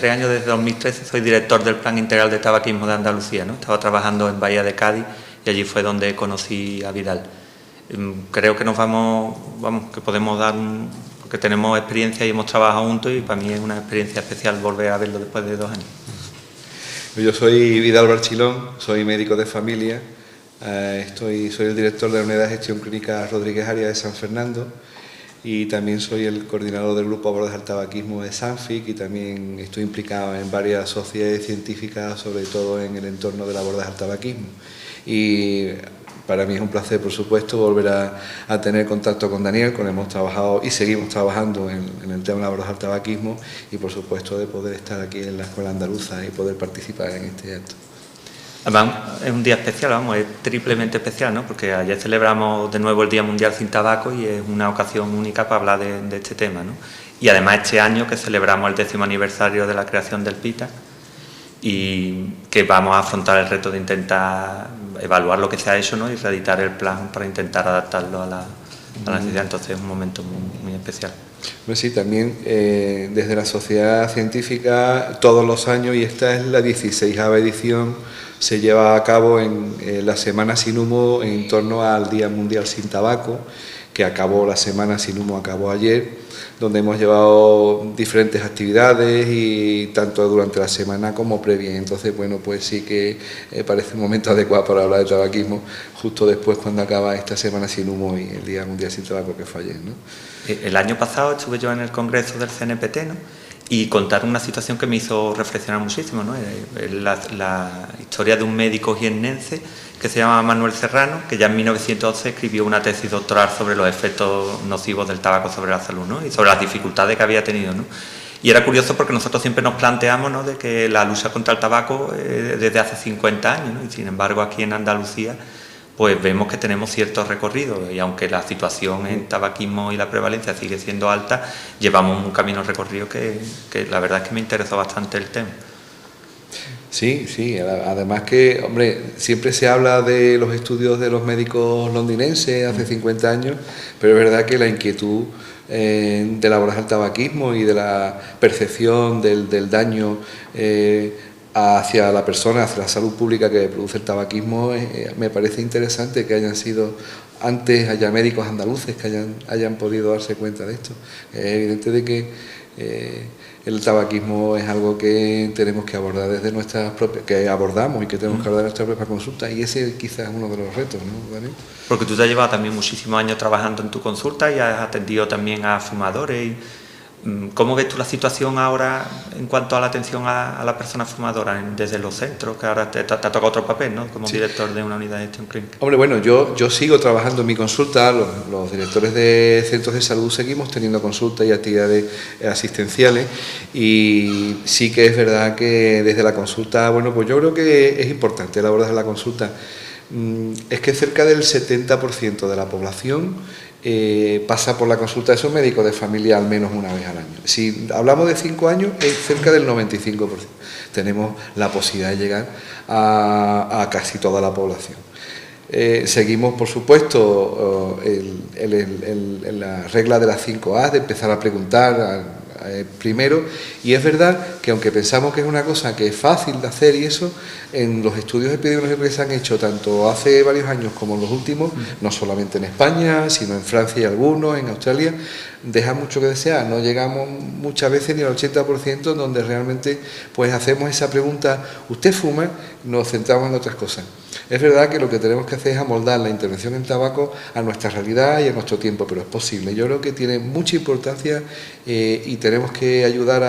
años, desde 2013, soy director del Plan Integral de Tabaquismo de Andalucía, ¿no? Estaba trabajando en Bahía de Cádiz y allí fue donde conocí a Vidal. Creo que que podemos dar porque tenemos experiencia y hemos trabajado juntos, y para mí es una experiencia especial volver a verlo después de 2 años. Yo soy Vidal Barchilón, soy médico de familia, soy el director de la Unidad de Gestión Clínica Rodríguez Arias de San Fernando, y también soy el coordinador del Grupo Abordaje al Tabaquismo de Sanfic, y también estoy implicado en varias sociedades científicas, sobre todo en el entorno del abordaje al tabaquismo. Y para mí es un placer, por supuesto, volver a tener contacto con Daniel, con el que hemos trabajado y seguimos trabajando en el tema del abordaje al tabaquismo, y por supuesto de poder estar aquí en la Escuela Andaluza y poder participar en este acto. Además, es un día especial, es triplemente especial, ¿no? Porque ayer celebramos de nuevo el Día Mundial sin Tabaco y es una ocasión única para hablar de este tema, ¿no? Y además este año que celebramos el 10º aniversario de la creación del PITA, y que vamos a afrontar el reto de intentar evaluar lo que se ha hecho, ¿no? Y reeditar el plan para intentar adaptarlo a la necesidad. Entonces es un momento muy especial. Pues sí, también desde la sociedad científica todos los años, y esta es la 16ª edición, se lleva a cabo en la Semana Sin Humo en torno al Día Mundial Sin Tabaco, que acabó, la Semana Sin Humo acabó ayer, donde hemos llevado diferentes actividades, y tanto durante la semana como previa. Entonces, bueno, pues sí que parece un momento adecuado para hablar de tabaquismo, justo después cuando acaba esta Semana Sin Humo y el Día Mundial Sin Tabaco, que fue ayer, ¿no? El año pasado estuve yo en el congreso del CNPT, ¿no? Y contaron una situación que me hizo reflexionar muchísimo, ¿no? La historia de un médico jiennense que se llama Manuel Serrano, que ya en 1911 escribió una tesis doctoral sobre los efectos nocivos del tabaco sobre la salud, ¿no? Y sobre las dificultades que había tenido, ¿no? Y era curioso porque nosotros siempre nos planteamos, ¿no?, de que la lucha contra el tabaco desde hace 50 años, ¿no? Y sin embargo aquí en Andalucía pues vemos que tenemos cierto recorrido, y aunque la situación en tabaquismo y la prevalencia sigue siendo alta, llevamos un camino recorrido que la verdad es que me interesó bastante el tema. Sí, además que, hombre, siempre se habla de los estudios de los médicos londinenses hace 50 años, pero es verdad que la inquietud del abordaje al tabaquismo y de la percepción del daño hacia la persona, hacia la salud pública que produce el tabaquismo, me parece interesante que haya médicos andaluces que hayan podido darse cuenta de esto. Es evidente de que el tabaquismo es algo que tenemos que abordar desde nuestras propias, que abordamos y que tenemos que abordar en nuestra propia consulta, y ese quizás es uno de los retos, ¿no, Daniel? Porque tú te has llevado también muchísimos años trabajando en tu consulta y has atendido también a fumadores. ¿Cómo ves tú la situación ahora en cuanto a la atención a la persona fumadora desde los centros, que ahora te ha tocado otro papel, ¿no?, como director de una unidad de gestión clínica? Hombre, bueno, yo sigo trabajando en mi consulta, los directores de centros de salud seguimos teniendo consultas y actividades asistenciales, y sí que es verdad que desde la consulta, bueno, pues yo creo que es importante la abordaje de la consulta. Es que cerca del 70% de la población pasa por la consulta de esos médicos de familia al menos una vez al año. Si hablamos de 5 años, es cerca del 95%. Tenemos la posibilidad de llegar a casi toda la población. Seguimos, por supuesto, la regla de las 5A, de empezar a preguntar primero, y es verdad que aunque pensamos que es una cosa que es fácil de hacer, y eso, en los estudios epidemiológicos que se han hecho tanto hace varios años como en los últimos, no solamente en España, sino en Francia y algunos, en Australia, deja mucho que desear. No llegamos muchas veces ni al 80%, donde realmente pues hacemos esa pregunta: ¿usted fuma? Nos centramos en otras cosas. Es verdad que lo que tenemos que hacer es amoldar la intervención en tabaco a nuestra realidad y a nuestro tiempo, pero es posible. Yo creo que tiene mucha importancia y tenemos que ayudar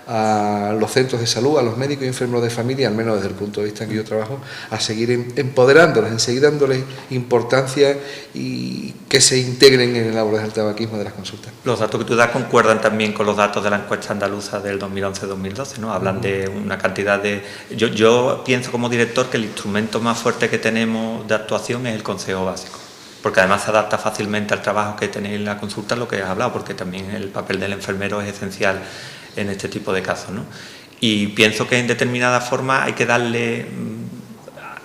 a los centros de salud, a los médicos y enfermeros de familia, al menos desde el punto de vista en que yo trabajo, a seguir empoderándolos, en seguir dándoles importancia y que se integren en el abordaje del tabaquismo de las consultas. Los datos que tú das concuerdan también con los datos de la encuesta andaluza del 2011-2012, ¿no? Hablan de una cantidad de... Yo pienso como director que el instrumento más fuerte que tenemos de actuación es el consejo básico, porque además se adapta fácilmente al trabajo que tenéis en la consulta, lo que has hablado, porque también el papel del enfermero es esencial en este tipo de casos, ¿no? Y pienso que en determinada forma hay que darle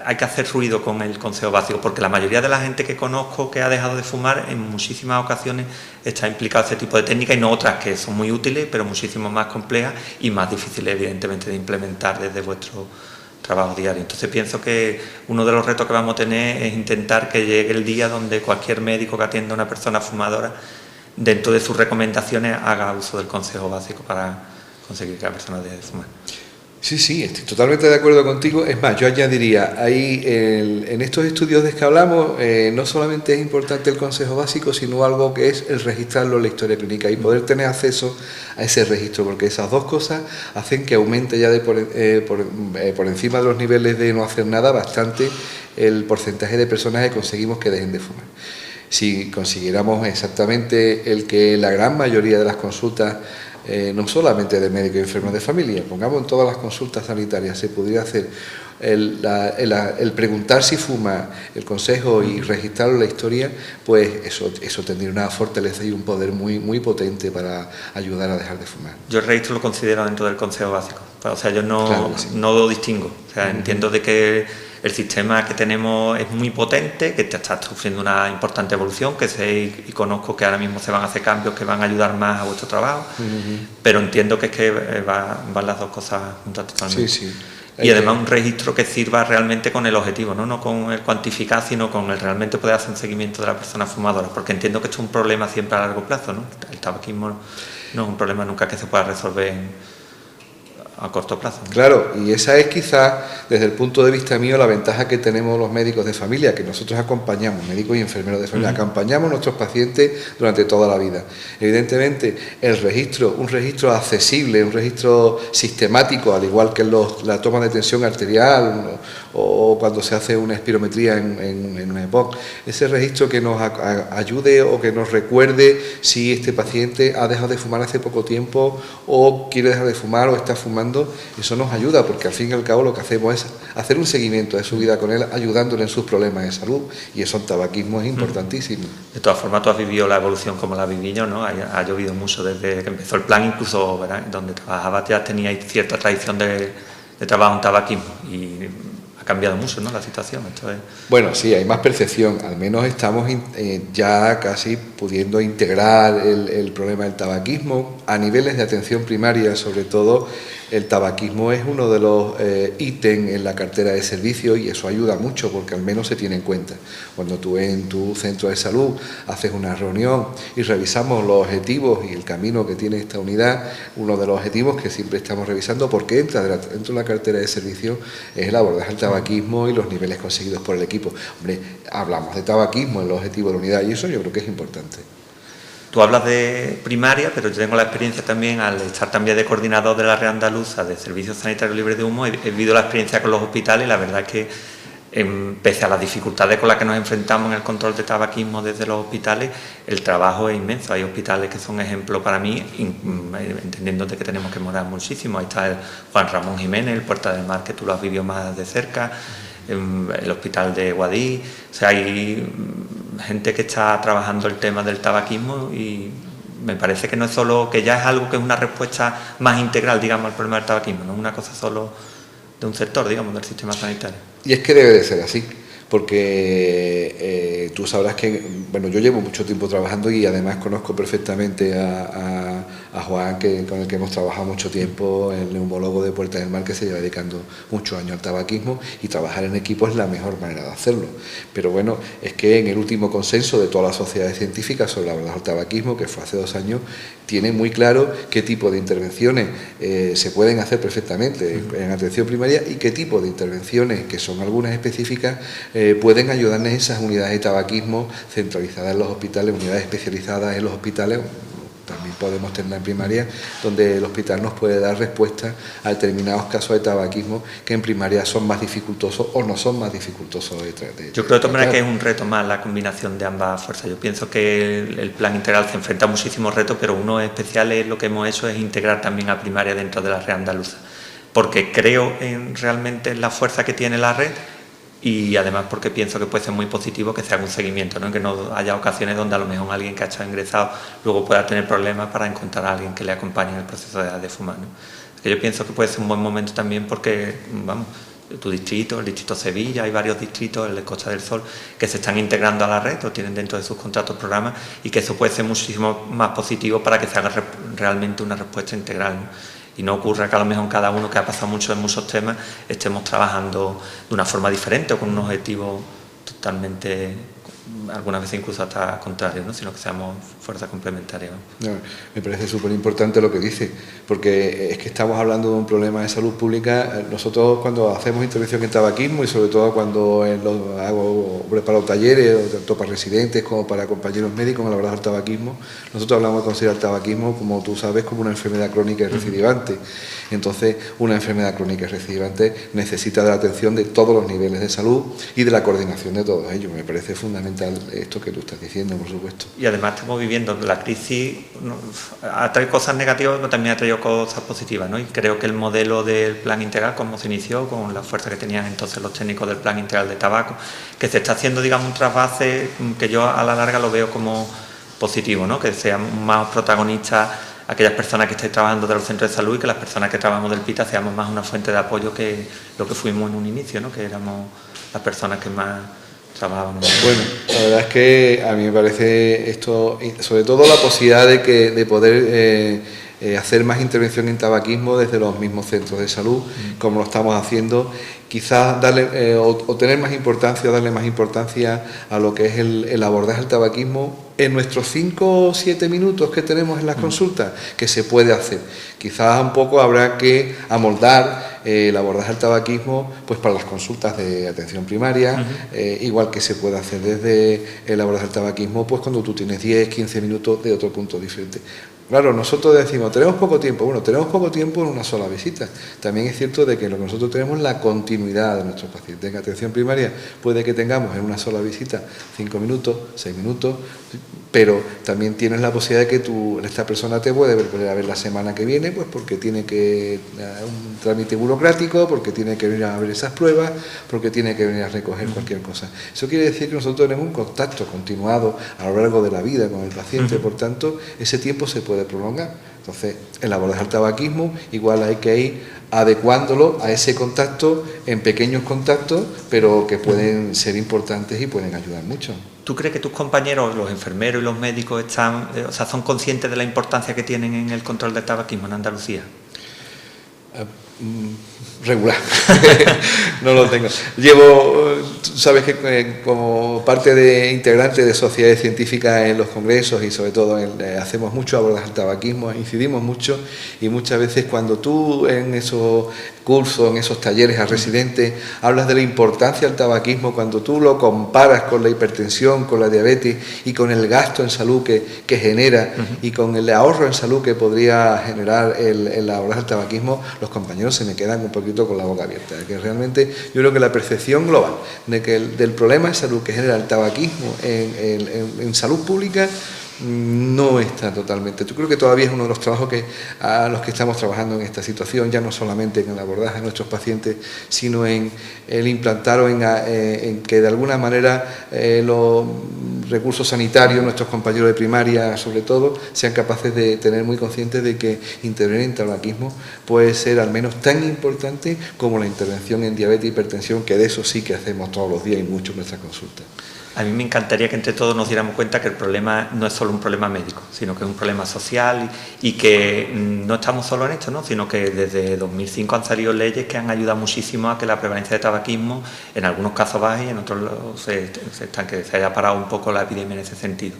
hay que hacer ruido con el consejo básico, porque la mayoría de la gente que conozco que ha dejado de fumar en muchísimas ocasiones está implicado en este tipo de técnicas y no otras que son muy útiles, pero muchísimo más complejas y más difíciles, evidentemente, de implementar desde vuestro trabajo diario. Entonces pienso que uno de los retos que vamos a tener es intentar que llegue el día donde cualquier médico que atienda a una persona fumadora, dentro de sus recomendaciones, haga uso del consejo básico para conseguir que la persona deje de fumar. Sí, sí, estoy totalmente de acuerdo contigo. Es más, yo añadiría, ahí en estos estudios de que hablamos, no solamente es importante el consejo básico, sino algo que es el registrarlo en la historia clínica y poder tener acceso a ese registro, porque esas dos cosas hacen que aumente ya por encima de los niveles de no hacer nada bastante el porcentaje de personas que conseguimos que dejen de fumar. Si consiguiéramos exactamente el que la gran mayoría de las consultas, no solamente de médicos y enfermos de familia, pongamos en todas las consultas sanitarias, se pudiera hacer el preguntar si fuma, el consejo y registrarlo en la historia, pues eso tendría una fortaleza y un poder muy, muy potente para ayudar a dejar de fumar. Yo el registro lo considero dentro del consejo básico, o sea, yo no, claro que sí. No lo distingo, o sea, entiendo de que el sistema que tenemos es muy potente, que está sufriendo una importante evolución, que sé y conozco que ahora mismo se van a hacer cambios que van a ayudar más a vuestro trabajo, pero entiendo que es que van las dos cosas juntas totalmente. Sí, sí. Y además un registro que sirva realmente con el objetivo, no con el cuantificar, sino con el realmente poder hacer un seguimiento de la persona fumadora, porque entiendo que esto es un problema siempre a largo plazo, ¿no? El tabaquismo no es un problema nunca que se pueda resolver a corto plazo, ¿no? Claro, y esa es quizás, desde el punto de vista mío, la ventaja que tenemos los médicos de familia, que nosotros acompañamos, médicos y enfermeros de familia, acompañamos a nuestros pacientes durante toda la vida. Evidentemente, un registro accesible, un registro sistemático, al igual que la toma de tensión arterial o cuando se hace una espirometría en una EPOC, ese registro que nos ayude o que nos recuerde si este paciente ha dejado de fumar hace poco tiempo o quiere dejar de fumar o está fumando, eso nos ayuda, porque al fin y al cabo lo que hacemos es hacer un seguimiento de su vida con él, ayudándole en sus problemas de salud, y eso en tabaquismo es importantísimo. De todas formas, tú has vivido la evolución como la viví yo, ¿no? Ha llovido mucho desde que empezó el plan, incluso, ¿verdad?, donde trabajabas ya teníais cierta tradición de trabajo en tabaquismo y ha cambiado mucho, ¿no?, la situación. Bueno, sí, hay más percepción, al menos estamos ya casi pudiendo integrar el problema del tabaquismo a niveles de atención primaria. Sobre todo el tabaquismo es uno de los ítems en la cartera de servicios, y eso ayuda mucho porque al menos se tiene en cuenta. Cuando tú en tu centro de salud haces una reunión y revisamos los objetivos y el camino que tiene esta unidad, uno de los objetivos que siempre estamos revisando, porque entra dentro de la cartera de servicios, es el abordaje del tabaquismo y los niveles conseguidos por el equipo. Hombre, hablamos de tabaquismo en los objetivos de la unidad y eso yo creo que es importante. Tú hablas de primaria, pero yo tengo la experiencia también, al estar también de coordinador de la Red Andaluza de Servicios Sanitarios Libres de Humo, he vivido la experiencia con los hospitales y la verdad es que, pese a las dificultades con las que nos enfrentamos en el control de tabaquismo desde los hospitales, el trabajo es inmenso. Hay hospitales que son ejemplo para mí, entendiendo de que tenemos que mejorar muchísimo. Ahí está el Juan Ramón Jiménez, el Puerta del Mar, que tú lo has vivido más de cerca, el hospital de Guadix. O sea, hay gente que está trabajando el tema del tabaquismo y me parece que no es solo, que ya es algo que es una respuesta más integral, digamos, al problema del tabaquismo, no es una cosa solo de un sector, digamos, del sistema sanitario. Y es que debe de ser así, porque tú sabrás que, bueno, yo llevo mucho tiempo trabajando y además conozco perfectamente a Juan, con el que hemos trabajado mucho tiempo, el neumólogo de Puerta del Mar, que se lleva dedicando muchos años al tabaquismo, y trabajar en equipo es la mejor manera de hacerlo. Pero bueno, es que en el último consenso de todas las sociedades científicas sobre la verdad del tabaquismo, que fue hace 2 años, tiene muy claro qué tipo de intervenciones se pueden hacer perfectamente en atención primaria y qué tipo de intervenciones, que son algunas específicas, pueden ayudarnos en esas unidades de tabaquismo centralizadas en los hospitales, unidades especializadas en los hospitales. También podemos tener en primaria, donde el hospital nos puede dar respuesta a determinados casos de tabaquismo que en primaria son más dificultosos o no son más dificultosos Yo creo de todas maneras que es un reto más la combinación de ambas fuerzas. Yo pienso que el plan integral se enfrenta a muchísimos retos, pero uno especial es lo que hemos hecho, es integrar también a primaria dentro de la red andaluza, porque creo realmente en la fuerza que tiene la red. Y además porque pienso que puede ser muy positivo que se haga un seguimiento, ¿no? Que no haya ocasiones donde a lo mejor alguien que ha estado ingresado luego pueda tener problemas para encontrar a alguien que le acompañe en el proceso de fumar, ¿no? Que yo pienso que puede ser un buen momento también porque, vamos, tu distrito, el distrito Sevilla, hay varios distritos, el de Costa del Sol, que se están integrando a la red o tienen dentro de sus contratos programas, y que eso puede ser muchísimo más positivo para que se haga realmente una respuesta integral, ¿no? Y no ocurra que a lo mejor cada uno, que ha pasado mucho en muchos temas, estemos trabajando de una forma diferente o con un objetivo totalmente, algunas veces incluso hasta contrario, ¿no? Sino que seamos fuerzas complementarias. No, me parece súper importante lo que dice, porque es que estamos hablando de un problema de salud pública. Nosotros, cuando hacemos intervención en tabaquismo, y sobre todo cuando preparo talleres, tanto para residentes como para compañeros médicos en la verdad del tabaquismo, nosotros hablamos de considerar el tabaquismo, como tú sabes, como una enfermedad crónica y recidivante. Entonces, una enfermedad crónica y recidivante necesita de la atención de todos los niveles de salud y de la coordinación de todos ellos. Me parece fundamental esto que tú estás diciendo, por supuesto. Y además estamos viviendo la crisis, ha traído cosas negativas, pero también ha traído cosas positivas, ¿no? Y creo que el modelo del plan integral, como se inició, con la fuerza que tenían entonces los técnicos del plan integral de tabaco, que se está haciendo, digamos, un trasvase que yo a la larga lo veo como positivo, ¿no? Que sean más protagonistas aquellas personas que estáis trabajando de los centros de salud, y que las personas que trabajamos del PITA seamos más una fuente de apoyo que lo que fuimos en un inicio, ¿no? Que éramos las personas que más trabajábamos. Bueno, la verdad es que a mí me parece esto, sobre todo la posibilidad de poder hacer más intervención en tabaquismo desde los mismos centros de salud, como lo estamos haciendo, quizás darle o tener más importancia, darle más importancia a lo que es el abordaje del tabaquismo en nuestros 5 o 7 minutos que tenemos en las consultas, que se puede hacer. Quizás un poco habrá que amoldar el abordaje del tabaquismo pues para las consultas de atención primaria, igual que se puede hacer desde el abordaje del tabaquismo pues cuando tú tienes 10, 15 minutos de otro punto diferente. Claro, nosotros decimos, tenemos poco tiempo. Bueno, tenemos poco tiempo en una sola visita. También es cierto de que lo que nosotros tenemos es la continuidad de nuestros pacientes. En atención primaria puede que tengamos en una sola visita 5 minutos, 6 minutos, pero también tienes la posibilidad de que esta persona te puede volver a ver la semana que viene, pues porque tiene que un trámite burocrático, porque tiene que venir a ver esas pruebas, porque tiene que venir a recoger cualquier cosa. Eso quiere decir que nosotros tenemos un contacto continuado a lo largo de la vida con el paciente, por tanto, ese tiempo se puede prolongar. Entonces, el abordaje del tabaquismo, igual hay que ir adecuándolo a ese contacto en pequeños contactos, pero que pueden ser importantes y pueden ayudar mucho. ¿Tú crees que tus compañeros, los enfermeros y los médicos, son conscientes de la importancia que tienen en el control del tabaquismo en Andalucía? Regular. No lo tengo. Sabes que como parte de integrante de sociedades científicas en los congresos y sobre todo hacemos mucho abordaje del tabaquismo, incidimos mucho, y muchas veces cuando tú en esos cursos, en esos talleres a residentes, hablas de la importancia del tabaquismo, cuando tú lo comparas con la hipertensión, con la diabetes y con el gasto en salud que genera y con el ahorro en salud que podría generar el abordaje del tabaquismo, los compañeros se me quedan un poquito con la boca abierta, que realmente yo creo que la percepción global de que del problema de salud que genera el tabaquismo en salud pública no está totalmente. Yo creo que todavía es uno de los trabajos a los que estamos trabajando en esta situación, ya no solamente en el abordaje de nuestros pacientes, sino en el implantar o en que de alguna manera los recursos sanitarios, nuestros compañeros de primaria sobre todo, sean capaces de tener muy conscientes de que intervenir en tabaquismo puede ser al menos tan importante como la intervención en diabetes e hipertensión, que de eso sí que hacemos todos los días y mucho en nuestras consultas. A mí me encantaría que entre todos nos diéramos cuenta que el problema no es solo un problema médico, sino que es un problema social y que no estamos solo en esto, ¿no? Sino que desde 2005 han salido leyes que han ayudado muchísimo a que la prevalencia de tabaquismo en algunos casos baje y en otros que se haya parado un poco la epidemia en ese sentido.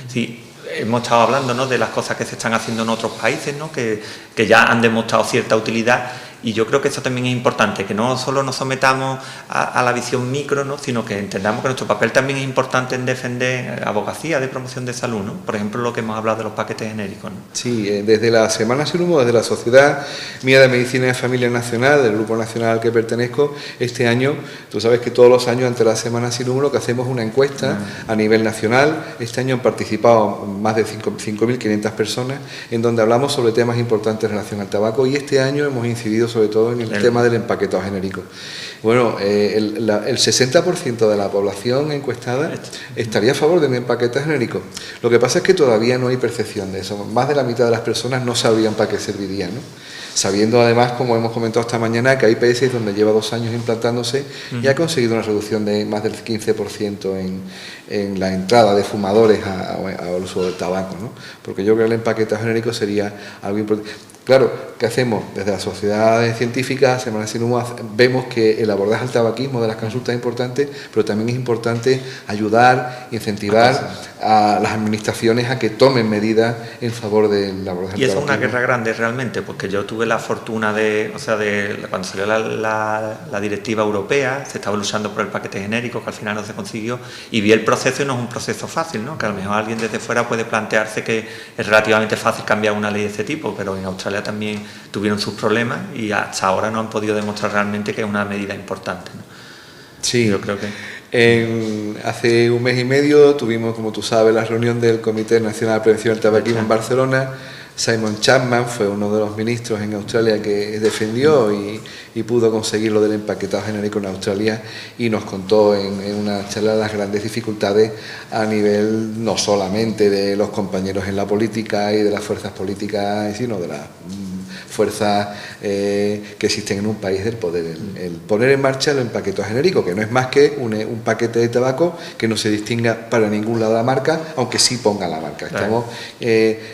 Sí, hemos estado hablando, ¿no?, de las cosas que se están haciendo en otros países, ¿no?, que ya han demostrado cierta utilidad. Y yo creo que eso también es importante, que no solo nos sometamos a la visión micro, ¿no?, sino que entendamos que nuestro papel también es importante en defender abogacía de promoción de salud, ¿no? Por ejemplo, lo que hemos hablado de los paquetes genéricos, ¿no? Sí, desde la Semana Sin Humo, desde la Sociedad Mía de Medicina de Familia Nacional, del Grupo Nacional al que pertenezco, este año, tú sabes que todos los años ante la Semana Sin Humo lo que hacemos es una encuesta a nivel nacional. Este año han participado más de 5.500 personas, en donde hablamos sobre temas importantes en relación al tabaco, y este año hemos incidido sobre todo en el tema del empaquetado genérico. Bueno, el 60% de la población encuestada estaría a favor de un empaquetado genérico. Lo que pasa es que todavía no hay percepción de eso. Más de la mitad de las personas no sabrían para qué serviría, ¿no? sabiendo además, como hemos comentado esta mañana, que hay países donde lleva 2 años implantándose y ha conseguido una reducción de más del 15% en la entrada de fumadores al uso del tabaco, ¿no? Porque yo creo que el empaquetado genérico sería algo importante. Claro, ¿qué hacemos? Desde las sociedades científicas, Semana Sin Humo, vemos que el abordaje al tabaquismo de las consultas es importante, pero también es importante ayudar, incentivar a las administraciones a que tomen medidas en favor del abordaje al tabaquismo. Y eso es una guerra grande realmente, porque yo tuve la fortuna de cuando salió la directiva europea, se estaba luchando por el paquete genérico, que al final no se consiguió, y vi el proceso y no es un proceso fácil, ¿no? Que a lo mejor alguien desde fuera puede plantearse que es relativamente fácil cambiar una ley de este tipo, pero en Australia también tuvieron sus problemas y hasta ahora no han podido demostrar realmente que es una medida importante, ¿no? Sí, yo creo que... hace 1 mes y medio tuvimos, como tú sabes, la reunión del Comité Nacional de Prevención del Tabaquismo en Barcelona. Simon Chapman fue uno de los ministros en Australia que defendió y pudo conseguir lo del empaquetado genérico en Australia, y nos contó en una charla las grandes dificultades a nivel no solamente de los compañeros en la política y de las fuerzas políticas, sino de las fuerzas que existen en un país del poder. El poner en marcha el empaquetado genérico, que no es más que un paquete de tabaco que no se distinga para ningún lado de la marca, aunque sí ponga la marca. Estamos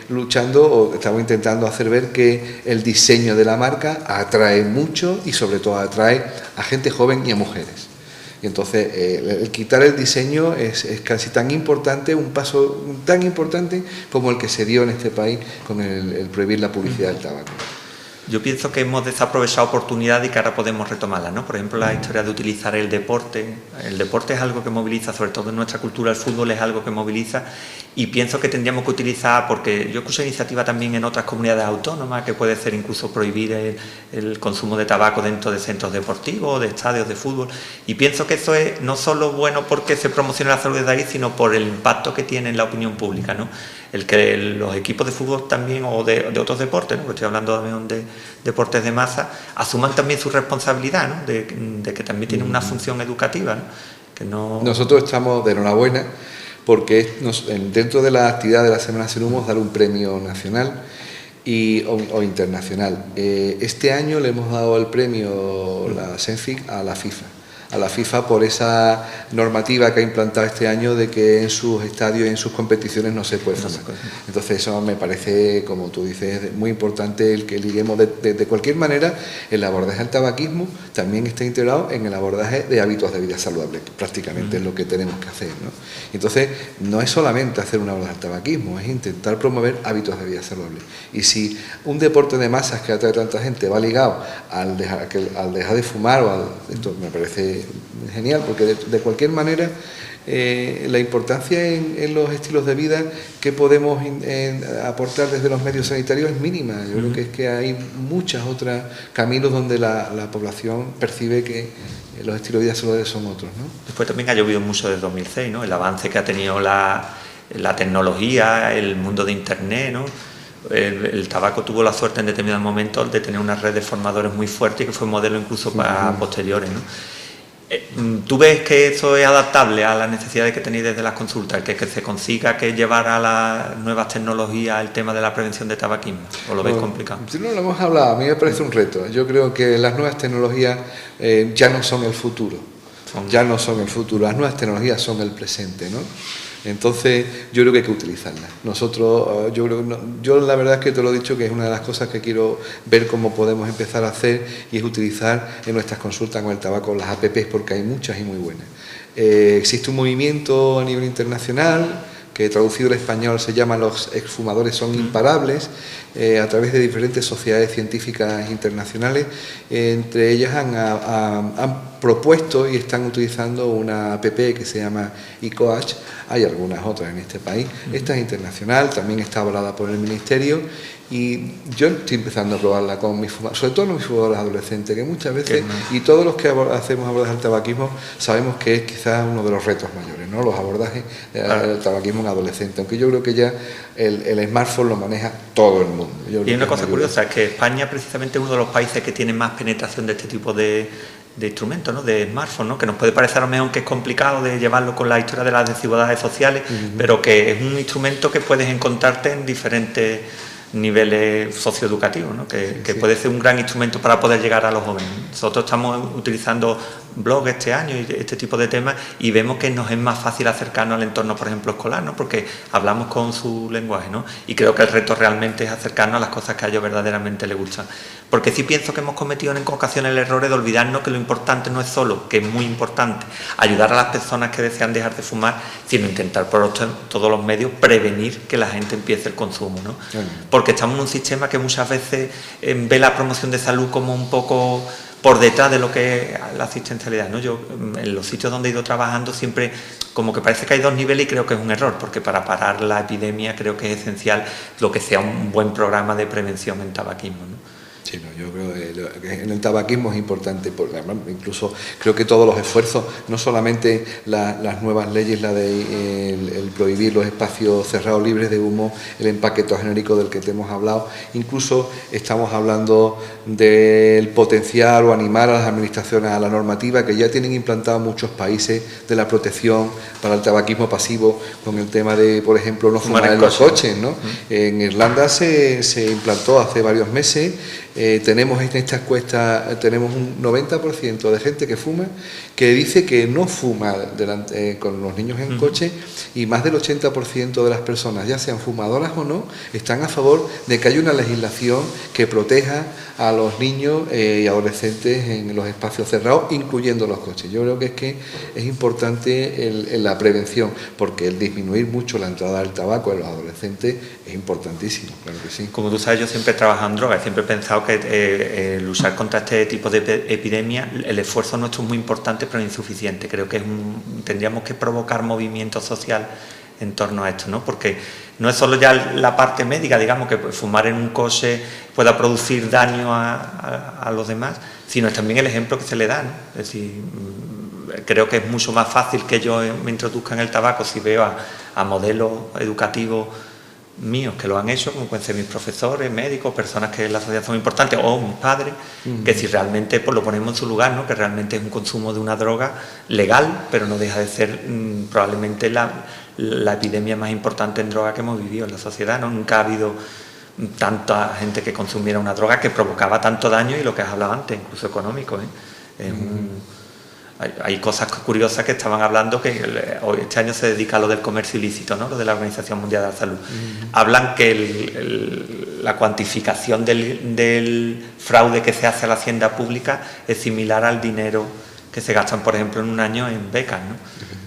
luchando o estamos intentando hacer ver que el diseño de la marca atrae mucho y sobre todo atrae a gente joven y a mujeres. Y entonces el quitar el diseño es casi tan importante, un paso tan importante como el que se dio en este país con el prohibir la publicidad del tabaco. Yo pienso que hemos desaprovechado oportunidades y que ahora podemos retomarlas, ¿no? Por ejemplo, la historia de utilizar el deporte. El deporte es algo que moviliza, sobre todo en nuestra cultura, el fútbol es algo que moviliza, y pienso que tendríamos que utilizar, porque yo escucho iniciativas también en otras comunidades autónomas, que puede ser incluso prohibir el consumo de tabaco dentro de centros deportivos, de estadios de fútbol, y pienso que eso es no solo bueno porque se promocione la salud desde ahí, sino por el impacto que tiene en la opinión pública, ¿no? El que los equipos de fútbol también, o de otros deportes, ¿no? Porque estoy hablando también de deportes de masa, asuman también su responsabilidad, ¿no? de que también tienen una función educativa, ¿no? Que no... Nosotros estamos de enhorabuena porque dentro de la actividad de la Semana Sin Humo dar un premio nacional o internacional. Este año le hemos dado el premio, la SENFIC, a la FIFA por esa normativa que ha implantado este año de que en sus estadios y en sus competiciones no se puede fumar. Entonces eso me parece, como tú dices, muy importante el que liguemos de cualquier manera. El abordaje al tabaquismo también está integrado en el abordaje de hábitos de vida saludable, que prácticamente es lo que tenemos que hacer, ¿no? Entonces no es solamente hacer un abordaje al tabaquismo, es intentar promover hábitos de vida saludable. Y si un deporte de masas que atrae tanta gente va ligado al dejar de fumar, esto me parece genial, porque de cualquier manera la importancia en los estilos de vida que podemos aportar desde los medios sanitarios es mínima. Yo creo que es que hay muchos otros caminos donde la población percibe que los estilos de vida saludables son otros, ¿no? Después también ha llovido mucho desde 2006, ¿no? El avance que ha tenido la tecnología, el mundo de Internet, ¿no? El tabaco tuvo la suerte en determinados momentos de tener una red de formadores muy fuerte y que fue modelo incluso para posteriores, ¿no? ¿Tú ves que eso es adaptable a las necesidades que tenéis desde las consultas, que se consiga que llevar a las nuevas tecnologías el tema de la prevención de tabaquismo? ¿O lo ves complicado? Si no lo hemos hablado, a mí me parece un reto. Yo creo que las nuevas tecnologías ya no son el futuro. Las nuevas tecnologías son el presente, ¿no? Entonces yo creo que hay que utilizarlas. Nosotros, yo la verdad es que te lo he dicho, que es una de las cosas que quiero ver cómo podemos empezar a hacer, y es utilizar en nuestras consultas con el tabaco las APPs, porque hay muchas y muy buenas. Existe un movimiento a nivel internacional que traducido al español se llama Los exfumadores son imparables, a través de diferentes sociedades científicas internacionales. Entre ellas han propuesto y están utilizando una app que se llama ICOACH. Hay algunas otras en este país. Esta es internacional, también está avalada por el Ministerio, y yo estoy empezando a probarla con mis fumadores, sobre todo los fumadores adolescentes, que muchas veces, y todos los que hacemos abordaje al tabaquismo, sabemos que es quizás uno de los retos mayores, ¿no? Los abordajes del tabaquismo en adolescentes, aunque yo creo que ya el smartphone lo maneja todo el mundo. Y una cosa curiosa es que España precisamente es uno de los países que tiene más penetración de este tipo de instrumentos, ¿no? De smartphone, ¿no? Que nos puede parecer a lo mejor que es complicado de llevarlo con la historia de las desigualdades sociales, pero que es un instrumento que puedes encontrarte en diferentes niveles socioeducativos, ¿no? que Sí. puede ser un gran instrumento para poder llegar a los jóvenes. Nosotros estamos utilizando blog este año y este tipo de temas y vemos que nos es más fácil acercarnos al entorno, por ejemplo, escolar, ¿no? Porque hablamos con su lenguaje, ¿no? Y creo que el reto realmente es acercarnos a las cosas que a ellos verdaderamente les gustan. Porque sí pienso que hemos cometido en ocasiones el error de olvidarnos que lo importante no es solo, que es muy importante, ayudar a las personas que desean dejar de fumar, sino intentar por todos los medios prevenir que la gente empiece el consumo, ¿no? Porque estamos en un sistema que muchas veces ve la promoción de salud como un poco por detrás de lo que es la asistencialidad, ¿no? Yo en los sitios donde he ido trabajando siempre como que parece que hay dos niveles y creo que es un error, porque para parar la epidemia creo que es esencial lo que sea un buen programa de prevención en tabaquismo, ¿no? Sí, no, yo creo que en el tabaquismo es importante, porque incluso creo que todos los esfuerzos, no solamente las nuevas leyes, la de el prohibir los espacios cerrados libres de humo, el empaquetado genérico del que te hemos hablado, incluso estamos hablando del potenciar o animar a las administraciones a la normativa que ya tienen implantado muchos países de la protección para el tabaquismo pasivo, con el tema de, por ejemplo, no fumar en los coches, ¿no? En Irlanda se implantó hace varios meses. Tenemos en esta encuesta tenemos un 90% de gente que fuma, que dice que no fuma con los niños en coche, y más del 80% de las personas, ya sean fumadoras o no, están a favor de que haya una legislación que proteja a los niños y adolescentes en los espacios cerrados, incluyendo los coches. Yo creo que es importante la prevención, porque el disminuir mucho la entrada del tabaco en los adolescentes es importantísimo, claro que sí. Como tú sabes, yo siempre he trabajado en drogas, siempre he pensado que luchar contra este tipo de epidemia, el esfuerzo nuestro es muy importante pero insuficiente. Creo que tendríamos que provocar movimiento social en torno a esto, ¿no? Porque no es solo ya la parte médica, digamos, que fumar en un coche pueda producir daño a los demás, sino es también el ejemplo que se le da, ¿no? Es decir, creo que es mucho más fácil que yo me introduzca en el tabaco si veo a modelos educativos míos que lo han hecho, como pueden ser mis profesores, médicos, personas que en la sociedad son importantes, o mis padres, que si realmente pues, lo ponemos en su lugar, ¿no? Que realmente es un consumo de una droga legal, pero no deja de ser probablemente la epidemia más importante en droga que hemos vivido en la sociedad, ¿no? Nunca ha habido tanta gente que consumiera una droga que provocaba tanto daño, y lo que has hablado antes, incluso económico, ¿eh? Hay cosas curiosas que estaban hablando, que este año se dedica a lo del comercio ilícito, ¿no? Lo de la Organización Mundial de la Salud. Hablan que la cuantificación del fraude que se hace a la hacienda pública es similar al dinero que se gastan, por ejemplo, en un año en becas, ¿no?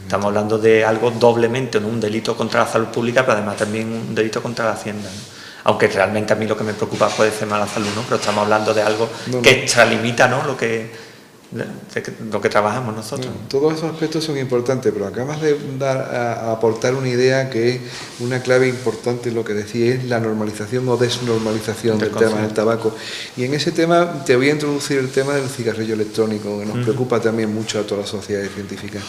Estamos hablando de algo doblemente, ¿no? Un delito contra la salud pública, pero además también un delito contra la hacienda, ¿no? Aunque realmente a mí lo que me preocupa puede ser más la salud, ¿no? Pero estamos hablando de algo que extralimita, ¿no? Lo que trabajamos nosotros. Todos esos aspectos son importantes, pero acabas de aportar una idea que es una clave importante en lo que decía, es la normalización o desnormalización del tema del tabaco. Y en ese tema te voy a introducir el tema del cigarrillo electrónico, que nos preocupa también mucho a todas las sociedades científicas,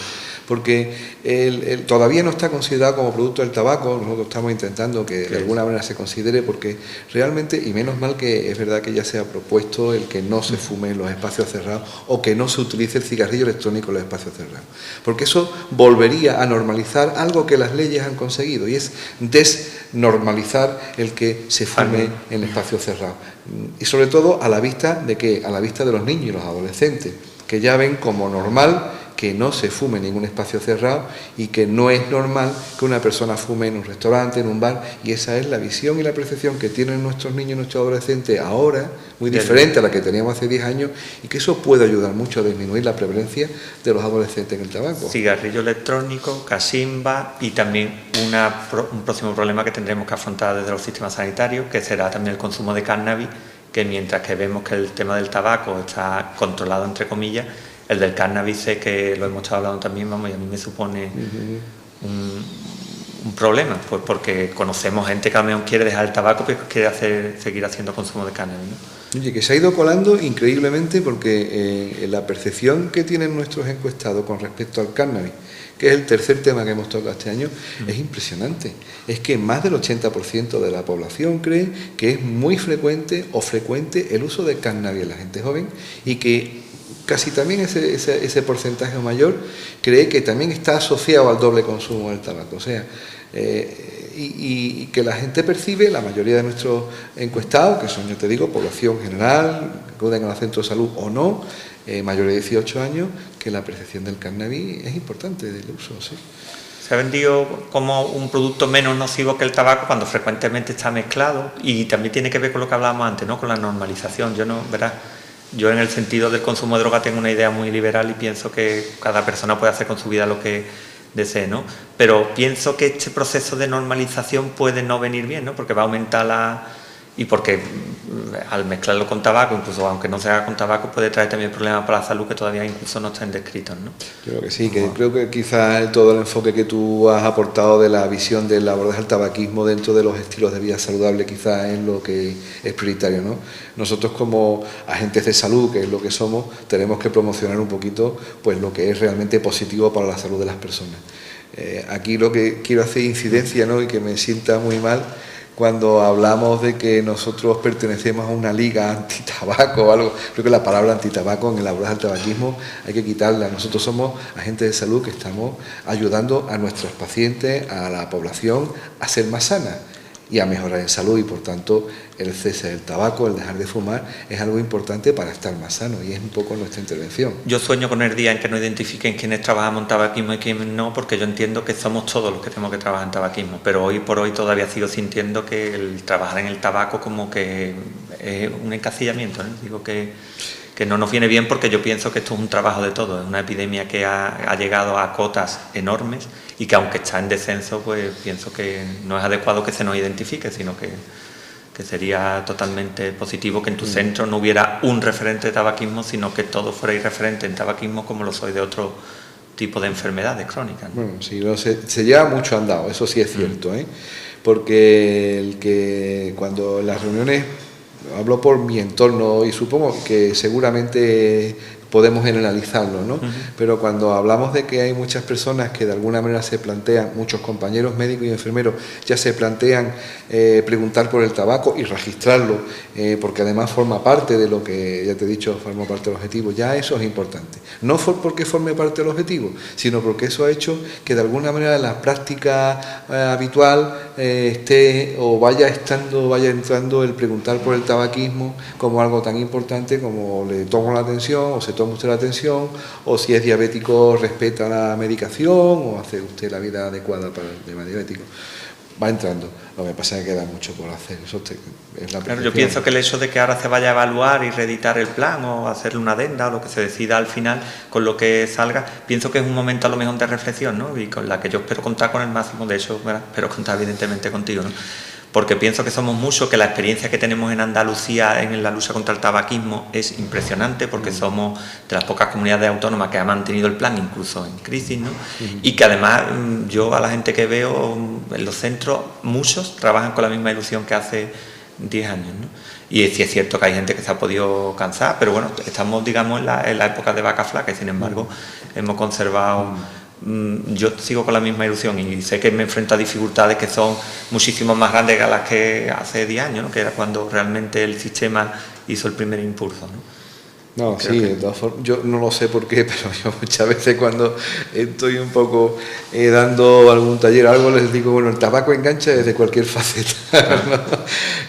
porque todavía no está considerado como producto del tabaco. Nosotros estamos intentando que de alguna manera se considere, porque realmente, y menos mal que es verdad que ya se ha propuesto el que no se fume en los espacios cerrados, o que no se utilice el cigarrillo electrónico en los espacios cerrados, porque eso volvería a normalizar algo que las leyes han conseguido, y es desnormalizar el que se fume en espacios cerrados, y sobre todo a la vista de los niños y los adolescentes, que ya ven como normal que no se fume en ningún espacio cerrado, y que no es normal que una persona fume en un restaurante, en un bar, y esa es la visión y la percepción que tienen nuestros niños y nuestros adolescentes ahora, muy diferente a la que teníamos hace 10 años, y que eso puede ayudar mucho a disminuir la prevalencia de los adolescentes en el tabaco. Cigarrillo electrónico, cachimba, y también un próximo problema que tendremos que afrontar desde los sistemas sanitarios, que será también el consumo de cannabis, que mientras que vemos que el tema del tabaco está controlado, entre comillas, el del cannabis sé que lo hemos estado hablando también, vamos, y a mí me supone un problema, pues porque conocemos gente que a lo mejor quiere dejar el tabaco, pero quiere seguir haciendo consumo de cannabis, ¿no? Oye, que se ha ido colando increíblemente, porque la percepción que tienen nuestros encuestados con respecto al cannabis, que es el tercer tema que hemos tocado este año, es impresionante. Es que más del 80% de la población cree que es muy frecuente o frecuente el uso de cannabis en la gente joven, y que casi también ese porcentaje mayor cree que también está asociado al doble consumo del tabaco. O sea, y que la gente percibe, la mayoría de nuestros encuestados, que son, yo te digo, población general, que acuden a los centros de salud o no, mayores de 18 años, que la percepción del cannabis es importante del uso, sí. Se ha vendido como un producto menos nocivo que el tabaco cuando frecuentemente está mezclado, y también tiene que ver con lo que hablábamos antes, ¿no? Con la normalización. Yo en el sentido del consumo de droga tengo una idea muy liberal y pienso que cada persona puede hacer con su vida lo que desee, ¿no? Pero pienso que este proceso de normalización puede no venir bien, ¿no? Porque va a aumentar y porque al mezclarlo con tabaco, incluso aunque no se haga con tabaco, puede traer también problemas para la salud que todavía incluso no están descritos, ¿no? Yo creo que sí, creo que quizás todo el enfoque que tú has aportado de la visión del abordaje al tabaquismo dentro de los estilos de vida saludable quizás es lo que es prioritario, ¿no? Nosotros como agentes de salud, que es lo que somos, tenemos que promocionar un poquito pues lo que es realmente positivo para la salud de las personas. Aquí lo que quiero hacer incidencia, ¿no? Y que me sienta muy mal cuando hablamos de que nosotros pertenecemos a una liga antitabaco o algo. Creo que la palabra antitabaco en el abordaje del tabaquismo hay que quitarla. Nosotros somos agentes de salud que estamos ayudando a nuestros pacientes, a la población, a ser más sana y a mejorar en salud, y por tanto el cese del tabaco, el dejar de fumar, es algo importante para estar más sano, y es un poco nuestra intervención. Yo sueño con el día en que no identifiquen quiénes trabajamos en tabaquismo y quiénes no, porque yo entiendo que somos todos los que tenemos que trabajar en tabaquismo, pero hoy por hoy todavía sigo sintiendo que el trabajar en el tabaco como que es un encasillamiento, ¿no? Digo que no nos viene bien, porque yo pienso que esto es un trabajo de todos, es una epidemia que ha llegado a cotas enormes y que aunque está en descenso, pues pienso que no es adecuado que se nos identifique, sino que sería totalmente positivo que en tu centro no hubiera un referente de tabaquismo, sino que todos fuerais referentes en tabaquismo como lo soy de otro tipo de enfermedades crónicas, ¿no? Bueno, sí, se lleva mucho andado, eso sí es cierto, ¿eh? Porque cuando en las reuniones, hablo por mi entorno y supongo que seguramente podemos generalizarlo, ¿no? Pero cuando hablamos de que hay muchas personas que de alguna manera se plantean, muchos compañeros médicos y enfermeros ya se plantean preguntar por el tabaco y registrarlo, porque además forma parte de lo que, ya te he dicho, forma parte del objetivo, ya eso es importante. No porque forme parte del objetivo, sino porque eso ha hecho que de alguna manera en la práctica habitual esté o vaya entrando el preguntar por el tabaquismo como algo tan importante como le tomo la atención, o se toma usted la atención, o si es diabético respeta la medicación, o hace usted la vida adecuada para el tema diabético. Va entrando. Lo que pasa es que queda mucho por hacer. Eso es la claro, yo pienso que el hecho de que ahora se vaya a evaluar y reeditar el plan o hacerle una adenda o lo que se decida al final con lo que salga, pienso que es un momento a lo mejor de reflexión, ¿no? Y con la que yo espero contar con el máximo, de hecho, ¿verdad? Espero contar evidentemente contigo, ¿no? Porque pienso que somos muchos, que la experiencia que tenemos en Andalucía en la lucha contra el tabaquismo es impresionante, porque somos de las pocas comunidades autónomas que ha mantenido el plan incluso en crisis, ¿no? Y que además yo a la gente que veo en los centros, muchos trabajan con la misma ilusión que hace 10 años, ¿no? Y sí es cierto que hay gente que se ha podido cansar, pero bueno, estamos digamos en la época de vaca flaca y sin embargo hemos conservado... Yo sigo con la misma ilusión y sé que me enfrento a dificultades que son muchísimo más grandes que las que hace 10 años, ¿no? Que era cuando realmente el sistema hizo el primer impulso, ¿no? No, creo sí, de todas formas, yo no lo sé por qué, pero yo muchas veces cuando estoy un poco dando algún taller o algo, les digo, bueno, el tabaco engancha desde cualquier faceta,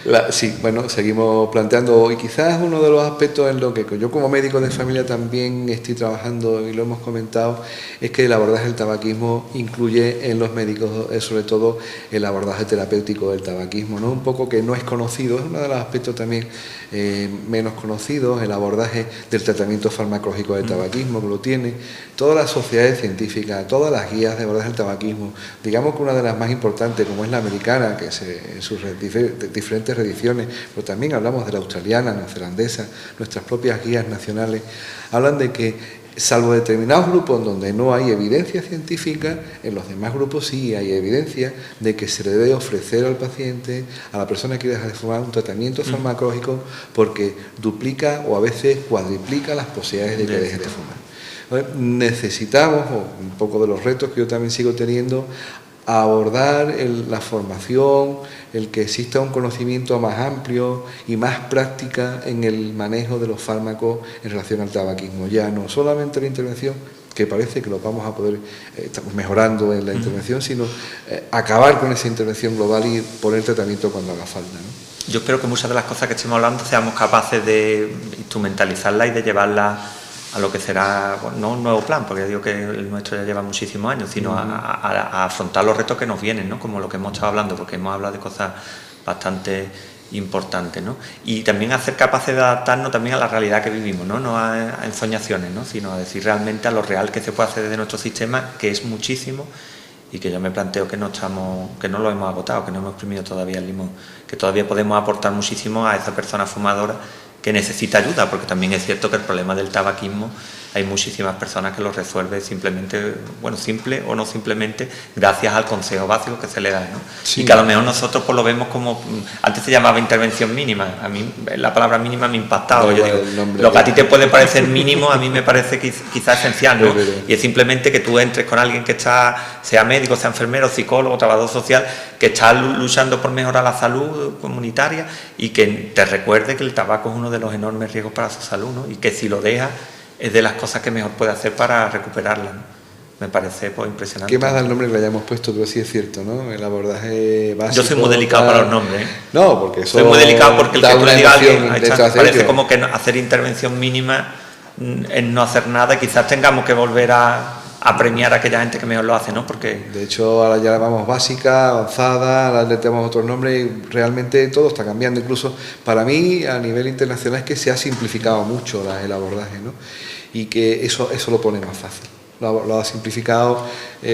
¿no? Sí, bueno, seguimos planteando, y quizás uno de los aspectos en lo que yo como médico de familia también estoy trabajando, y lo hemos comentado, es que el abordaje del tabaquismo incluye en los médicos, sobre todo, el abordaje terapéutico del tabaquismo, ¿no? Un poco que no es conocido, es uno de los aspectos también menos conocidos, el abordaje del tratamiento farmacológico del tabaquismo, que lo tiene todas las sociedades científicas, todas las guías de abordaje del tabaquismo. Digamos que una de las más importantes, como es la americana, que en sus diferentes reediciones, pero también hablamos de la australiana, neozelandesa, nuestras propias guías nacionales, hablan de que salvo determinados grupos donde no hay evidencia científica, en los demás grupos sí hay evidencia de que se le debe ofrecer al paciente, a la persona que quiere dejar de fumar, un tratamiento farmacológico, porque duplica o a veces cuadriplica las posibilidades de que deje de fumar. Entonces, necesitamos, un poco de los retos que yo también sigo teniendo, a abordar la formación, el que exista un conocimiento más amplio y más práctica en el manejo de los fármacos en relación al tabaquismo. Ya no solamente la intervención, que parece que lo vamos a poder, estamos mejorando en la intervención, sino acabar con esa intervención global y poner tratamiento cuando haga falta, ¿no? Yo espero que muchas de las cosas que estemos hablando seamos capaces de instrumentalizarlas y de llevarlas a lo que será, bueno, no un nuevo plan, porque digo que el nuestro ya lleva muchísimos años, sino a afrontar los retos que nos vienen, ¿no? Como lo que hemos estado hablando, porque hemos hablado de cosas bastante importantes, ¿no? Y también a ser capaces de adaptarnos también a la realidad que vivimos, no a ensoñaciones, ¿no? Sino a decir realmente a lo real que se puede hacer desde nuestro sistema, que es muchísimo, y que yo me planteo que no lo hemos agotado, que no hemos exprimido todavía el limón, que todavía podemos aportar muchísimo a esa persona fumadora que necesita ayuda, porque también es cierto que el problema del tabaquismo hay muchísimas personas que lo resuelven simplemente, bueno, simple o no simplemente, gracias al consejo básico que se le da, ¿no? Sí. Y que a lo mejor nosotros pues lo vemos como, antes se llamaba intervención mínima, a mí la palabra mínima me ha impactado, yo digo, lo que a ti te puede parecer mínimo, a mí me parece quizás esencial, ¿no? Y es simplemente que tú entres con alguien que sea médico, sea enfermero, psicólogo, trabajador social, que está luchando por mejorar la salud comunitaria y que te recuerde que el tabaco es uno de los enormes riesgos para su salud, ¿no? Y que si lo deja es de las cosas que mejor puede hacer para recuperarla, ¿no? Me parece pues impresionante. ¿Qué más da el nombre que le hayamos puesto? Pero sí es cierto, ¿no? El abordaje básico. Yo soy muy delicado para los nombres, ¿eh? No, porque eso. Soy muy delicado porque el que tú le digas a alguien, parece como que hacer intervención mínima es no hacer nada, y quizás tengamos que volver a premiar a aquella gente que mejor lo hace, ¿no? Porque de hecho ahora ya la llamamos básica, avanzada, ahora le tenemos otros nombres y realmente todo está cambiando. Incluso para mí a nivel internacional es que se ha simplificado mucho el abordaje, ¿no? Y que eso lo pone más fácil. Lo ha simplificado,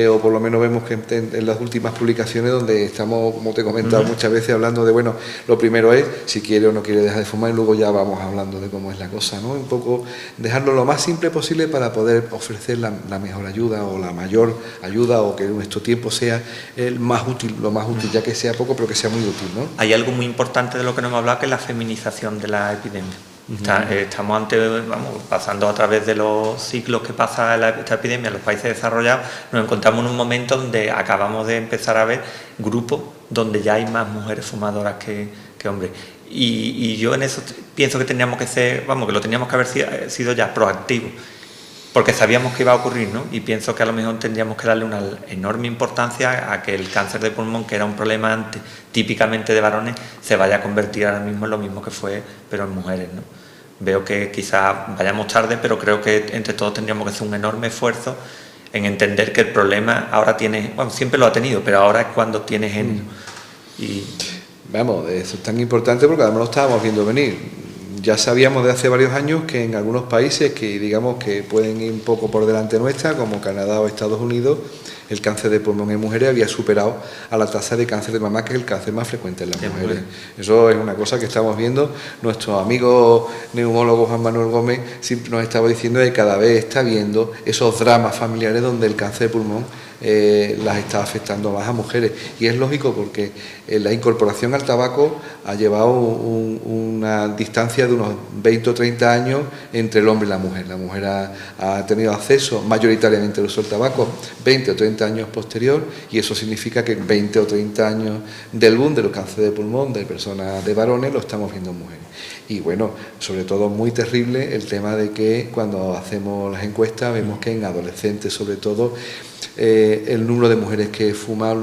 o por lo menos vemos que en las últimas publicaciones donde estamos, como te he comentado muchas veces, hablando de, bueno, lo primero es si quiere o no quiere dejar de fumar y luego ya vamos hablando de cómo es la cosa, ¿no? Un poco dejarlo lo más simple posible para poder ofrecer la mejor ayuda o la mayor ayuda, o que en nuestro tiempo sea lo más útil, ya que sea poco, pero que sea muy útil, ¿no? Hay algo muy importante de lo que no hemos hablado, que es la feminización de la epidemia. Estamos pasando a través de los ciclos que pasa esta epidemia en los países desarrollados, nos encontramos en un momento donde acabamos de empezar a ver grupos donde ya hay más mujeres fumadoras que hombres. Y yo en eso pienso que teníamos que ser, que lo teníamos que haber sido ya proactivos, porque sabíamos que iba a ocurrir, ¿no? Y pienso que a lo mejor tendríamos que darle una enorme importancia a que el cáncer de pulmón, que era un problema antes típicamente de varones, se vaya a convertir ahora mismo en lo mismo que fue, pero en mujeres, ¿no? Veo que quizás vayamos tarde, pero creo que entre todos tendríamos que hacer un enorme esfuerzo en entender que el problema ahora tiene, siempre lo ha tenido, pero ahora es cuando tiene género. Y eso es tan importante porque además lo estábamos viendo venir. Ya sabíamos de hace varios años que en algunos países que digamos que pueden ir un poco por delante nuestra, como Canadá o Estados Unidos, el cáncer de pulmón en mujeres había superado a la tasa de cáncer de mama, que es el cáncer más frecuente en las mujeres. Eso es una cosa que estamos viendo. Nuestro amigo neumólogo Juan Manuel Gómez siempre nos estaba diciendo que cada vez está viendo esos dramas familiares donde el cáncer de pulmón las está afectando más a mujeres, y es lógico porque la incorporación al tabaco ha llevado una distancia de unos 20 o 30 años entre el hombre y la mujer. La mujer ha tenido acceso mayoritariamente al uso del tabaco 20 o 30 años posterior, y eso significa que 20 o 30 años del boom de los cánceres de pulmón de personas, de varones, lo estamos viendo en mujeres. Y bueno, sobre todo muy terrible el tema de que cuando hacemos las encuestas vemos que en adolescentes sobre todo el número de mujeres que fuman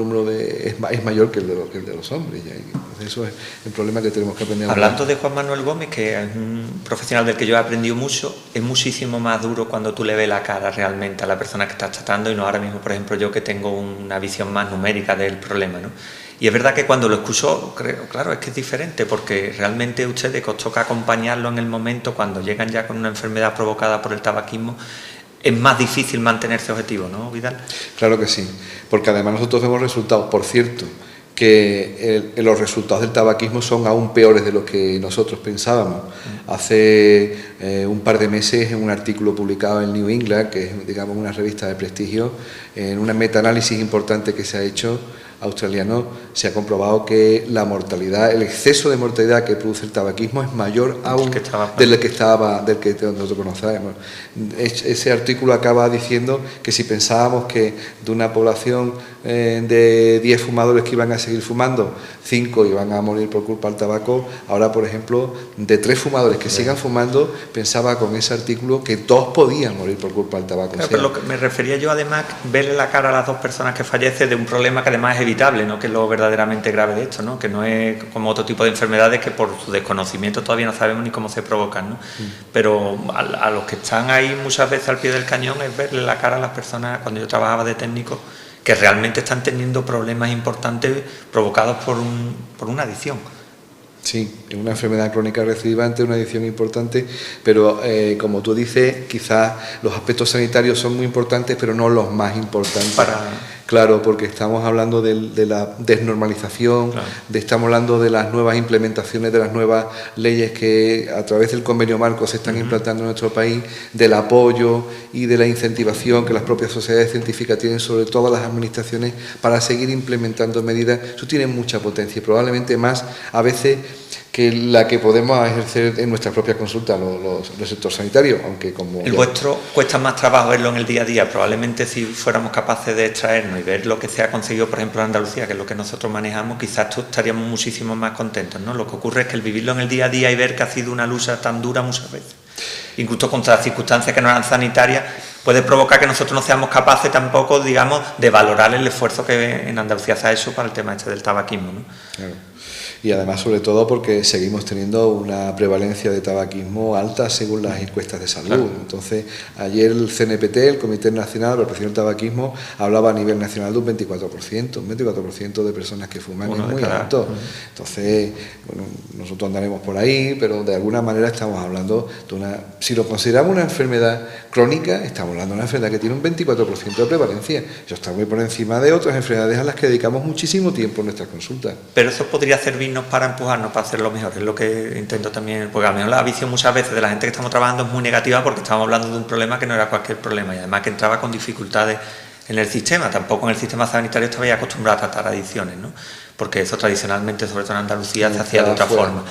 es mayor que el de los hombres. Entonces eso es el problema que tenemos que aprender. Hablando de Juan Manuel Gómez, que es un profesional del que yo he aprendido mucho, es muchísimo más duro cuando tú le ves la cara realmente a la persona que estás tratando, y no ahora mismo, por ejemplo, yo que tengo una visión más numérica del problema, ¿no? Y es verdad que cuando lo escucho, claro, es que es diferente, porque realmente a ustedes os toca acompañarlo en el momento cuando llegan ya con una enfermedad provocada por el tabaquismo. Es más difícil mantener ese objetivo, ¿no, Vidal? Claro que sí, porque además nosotros vemos resultados, por cierto, que los resultados del tabaquismo son aún peores de lo que nosotros pensábamos. Hace un par de meses, en un artículo publicado en New England, que es, digamos, una revista de prestigio, en una metaanálisis importante que se ha hecho, australianos, se ha comprobado que la mortalidad, el exceso de mortalidad que produce el tabaquismo es mayor aún del que nosotros conocemos. Ese artículo acaba diciendo que si pensábamos que de una población de 10 fumadores que iban a seguir fumando, 5 iban a morir por culpa del tabaco, ahora, por ejemplo, de 3 fumadores que sigan fumando, pensaba con ese artículo que 2 podían morir por culpa del tabaco. Claro, pero lo que me refería yo, además, verle la cara a las 2 personas que fallecen de un problema que además es evitable, ¿no? Que es lo verdaderamente grave de esto, ¿no? Que no es como otro tipo de enfermedades que por su desconocimiento todavía no sabemos ni cómo se provocan, ¿no? Pero a los que están ahí muchas veces al pie del cañón es verle la cara a las personas, cuando yo trabajaba de técnico, que realmente están teniendo problemas importantes provocados por una adicción. Sí, es una enfermedad crónica recidivante, una adicción importante, pero como tú dices, quizás los aspectos sanitarios son muy importantes, pero no los más importantes. Claro, porque estamos hablando de la desnormalización, claro. Estamos hablando de las nuevas implementaciones, de las nuevas leyes que a través del convenio marco se están implantando en nuestro país, del apoyo y de la incentivación que las propias sociedades científicas tienen sobre todas las administraciones para seguir implementando medidas. Eso tiene mucha potencia y probablemente más a veces que la que podemos ejercer en nuestra propia consulta los sectores sanitarios, aunque como... El vuestro cuesta más trabajo verlo en el día a día. Probablemente si fuéramos capaces de extraernos y ver lo que se ha conseguido, por ejemplo, en Andalucía, que es lo que nosotros manejamos, quizás estaríamos muchísimo más contentos, ¿no? Lo que ocurre es que el vivirlo en el día a día y ver que ha sido una lucha tan dura muchas veces, incluso contra circunstancias que no eran sanitarias, puede provocar que nosotros no seamos capaces tampoco, digamos, de valorar el esfuerzo que en Andalucía se ha hecho para el tema este del tabaquismo, ¿no? Claro. Y además, sobre todo, porque seguimos teniendo una prevalencia de tabaquismo alta según las encuestas de salud. Claro. Entonces, ayer el CNPT, el Comité Nacional de Represión del Tabaquismo, hablaba a nivel nacional de un 24% de personas que fuman, es muy alto. Entonces, bueno, nosotros andaremos por ahí, pero de alguna manera estamos hablando de una... Si lo consideramos una enfermedad crónica, estamos hablando de una enfermedad que tiene un 24% de prevalencia. Eso está muy por encima de otras enfermedades a las que dedicamos muchísimo tiempo en nuestras consultas. Pero eso podría servir para empujarnos, para hacerlo mejor, es lo que intento también, porque a lo mejor la visión muchas veces de la gente que estamos trabajando es muy negativa porque estamos hablando de un problema que no era cualquier problema y además que entraba con dificultades en el sistema, tampoco en el sistema sanitario estaba ya acostumbrado a tratar adicciones, ¿no? Porque eso tradicionalmente, sobre todo en Andalucía, se hacía de otra forma.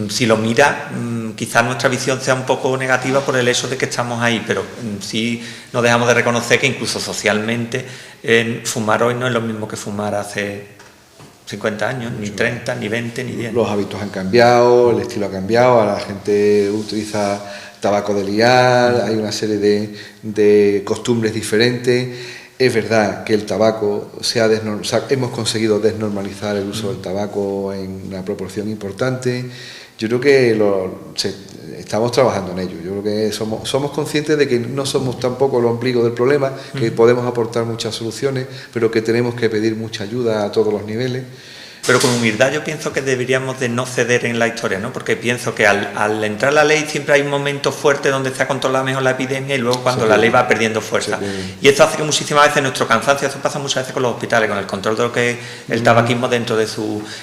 Si lo mira, quizás nuestra visión sea un poco negativa por el hecho de que estamos ahí, pero sí no dejamos de reconocer que incluso socialmente fumar hoy no es lo mismo que fumar hace 50 años, ni 30, ni 20, ni 10. Los hábitos han cambiado, el estilo ha cambiado, ahora la gente utiliza tabaco de liar, hay una serie de costumbres diferentes. Es verdad que el tabaco hemos conseguido desnormalizar el uso del tabaco en una proporción importante. Yo creo que estamos trabajando en ello. Yo creo que somos conscientes de que no somos tampoco el ombligo del problema, que podemos aportar muchas soluciones, pero que tenemos que pedir mucha ayuda a todos los niveles. Pero con humildad yo pienso que deberíamos de no ceder en la historia, ¿no? Porque pienso que al entrar la ley siempre hay un momento fuerte donde se ha controlado mejor la epidemia y luego cuando la ley va perdiendo fuerza. Y esto hace que muchísimas veces nuestro cansancio, eso pasa muchas veces con los hospitales, con el control de lo que es el tabaquismo dentro de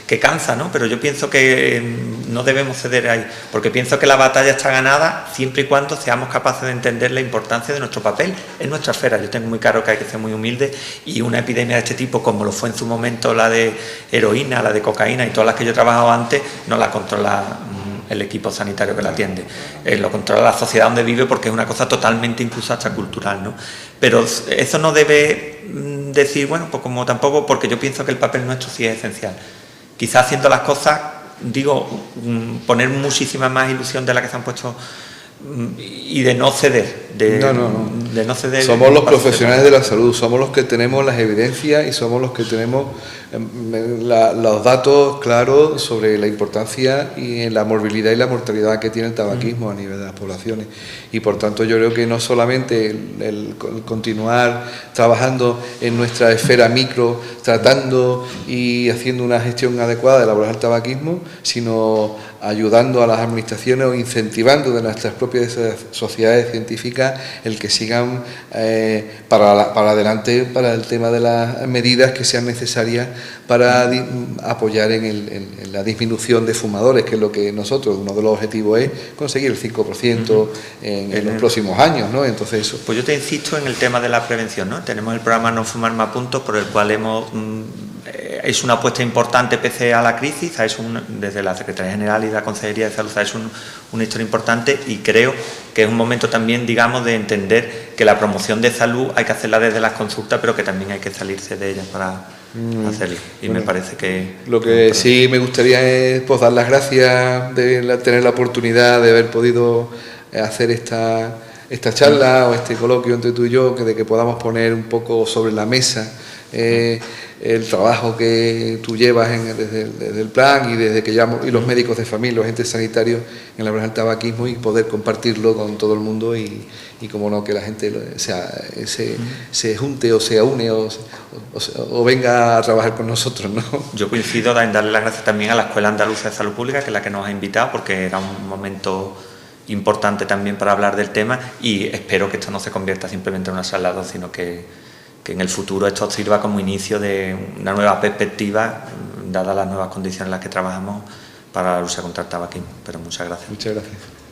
que cansa, ¿no? Pero yo pienso que no debemos ceder ahí, porque pienso que la batalla está ganada siempre y cuando seamos capaces de entender la importancia de nuestro papel en nuestra esfera. Yo tengo muy claro que hay que ser muy humilde y una epidemia de este tipo, como lo fue en su momento la de heroína, la de cocaína y todas las que yo he trabajado antes, no la controla el equipo sanitario que la atiende, lo controla la sociedad donde vive porque es una cosa totalmente incluso hasta cultural, ¿no? Pero eso no debe decir, bueno, pues como tampoco, porque yo pienso que el papel nuestro sí es esencial. Quizás haciendo las cosas, digo, poner muchísima más ilusión de la que se han puesto y de no ceder. De no ceder. Somos los profesionales de la salud, somos los que tenemos las evidencias y somos los que tenemos los datos claros sobre la importancia y la morbilidad y la mortalidad que tiene el tabaquismo a nivel de las poblaciones. Y por tanto yo creo que no solamente el continuar trabajando en nuestra esfera micro, tratando y haciendo una gestión adecuada de la el tabaquismo, sino ayudando a las administraciones o incentivando de nuestras propias sociedades científicas el que sigan para adelante para el tema de las medidas que sean necesarias para apoyar en la disminución de fumadores, que es lo que nosotros, uno de los objetivos es conseguir el 5% en los próximos años, ¿no? Entonces eso. Pues yo te insisto en el tema de la prevención, ¿no? Tenemos el programa No Fumar Más Puntos, por el cual es una apuesta importante pese a la crisis, desde la Secretaría General y la Consejería de Salud es una historia importante, y creo que es un momento también, digamos, de entender que la promoción de salud hay que hacerla desde las consultas, pero que también hay que salirse de ellas para hacerlo. Y bueno, me parece que... Lo que sí me gustaría es pues, dar las gracias de tener la oportunidad de haber podido hacer esta charla o este coloquio entre tú y yo, de que podamos poner un poco sobre la mesa el trabajo que tú llevas desde el plan y desde que y los médicos de familia, los agentes sanitarios en la prevención del tabaquismo, y poder compartirlo con todo el mundo y como no, que la gente se junte o se une o venga a trabajar con nosotros, ¿no? Yo coincido en darle las gracias también a la Escuela Andaluza de Salud Pública, que es la que nos ha invitado, porque era un momento importante también para hablar del tema, y espero que esto no se convierta simplemente en una charla, sino que en el futuro esto sirva como inicio de una nueva perspectiva, dadas las nuevas condiciones en las que trabajamos, para la lucha contra el tabaquismo. Pero muchas gracias. Muchas gracias.